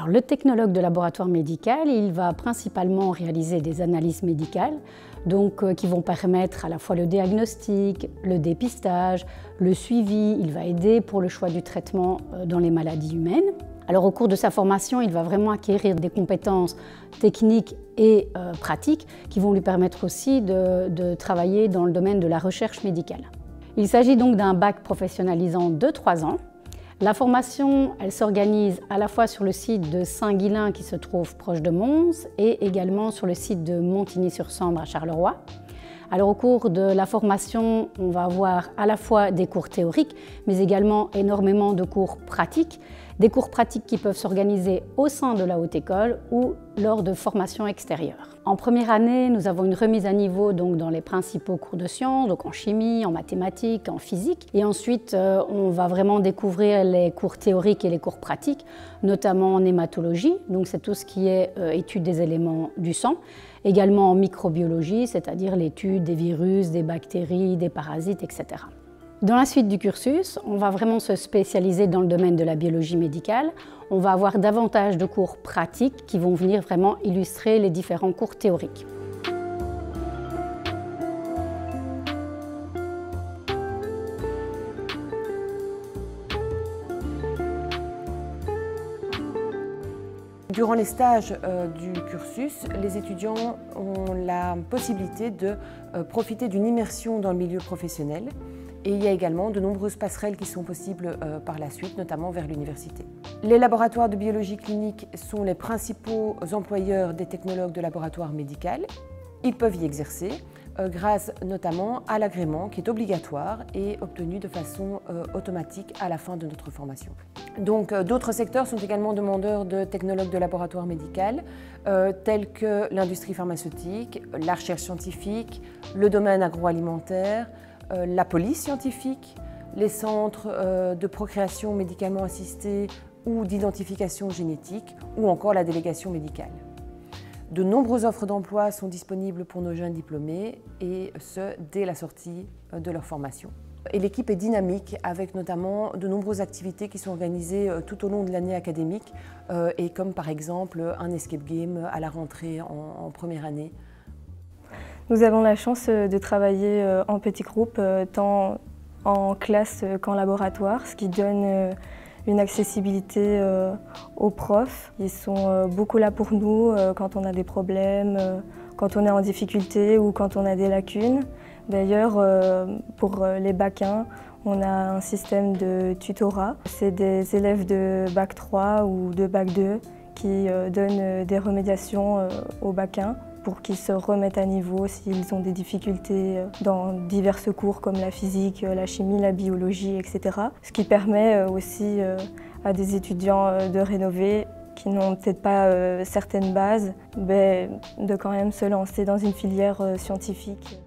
Alors, le technologue de laboratoire médical, il va principalement réaliser des analyses médicales, qui vont permettre à la fois le diagnostic, le dépistage, le suivi. Il va aider pour le choix du traitement dans les maladies humaines. Alors, au cours de sa formation, il va vraiment acquérir des compétences techniques et pratiques qui vont lui permettre aussi de travailler dans le domaine de la recherche médicale. Il s'agit donc d'un bac professionnalisant de 3 ans. La formation, elle s'organise à la fois sur le site de Saint-Guilain qui se trouve proche de Mons et également sur le site de Montigny-sur-Sambre à Charleroi. Alors au cours de la formation, on va avoir à la fois des cours théoriques mais également énormément de cours pratiques. Des cours pratiques qui peuvent s'organiser au sein de la haute école ou lors de formations extérieures. En première année, nous avons une remise à niveau dans les principaux cours de sciences, donc en chimie, en mathématiques, en physique. Et ensuite, on va vraiment découvrir les cours théoriques et les cours pratiques, notamment en hématologie, donc c'est tout ce qui est étude des éléments du sang. Également en microbiologie, c'est-à-dire l'étude des virus, des bactéries, des parasites, etc. Dans la suite du cursus, on va vraiment se spécialiser dans le domaine de la biologie médicale. On va avoir davantage de cours pratiques qui vont venir vraiment illustrer les différents cours théoriques. Durant les stages du cursus, les étudiants ont la possibilité de profiter d'une immersion dans le milieu professionnel. Et il y a également de nombreuses passerelles qui sont possibles par la suite, notamment vers l'université. Les laboratoires de biologie clinique sont les principaux employeurs des technologues de laboratoire médical. Ils peuvent y exercer grâce notamment à l'agrément qui est obligatoire et obtenu de façon automatique à la fin de notre formation. Donc d'autres secteurs sont également demandeurs de technologues de laboratoire médical, tels que l'industrie pharmaceutique, la recherche scientifique, le domaine agroalimentaire, la police scientifique, les centres de procréation médicalement assistée ou d'identification génétique, ou encore la délégation médicale. De nombreuses offres d'emploi sont disponibles pour nos jeunes diplômés, et ce, dès la sortie de leur formation. Et l'équipe est dynamique, avec notamment de nombreuses activités qui sont organisées tout au long de l'année académique, et comme par exemple un escape game à la rentrée en première année. Nous avons la chance de travailler en petits groupes, tant en classe qu'en laboratoire, ce qui donne une accessibilité aux profs. Ils sont beaucoup là pour nous quand on a des problèmes, quand on est en difficulté ou quand on a des lacunes. D'ailleurs, pour les bac 1, on a un système de tutorat. C'est des élèves de bac 3 ou de bac 2 qui donnent des remédiations au bac 1. Pour qu'ils se remettent à niveau s'ils ont des difficultés dans divers cours comme la physique, la chimie, la biologie, etc. Ce qui permet aussi à des étudiants de rénover qui n'ont peut-être pas certaines bases, de quand même se lancer dans une filière scientifique.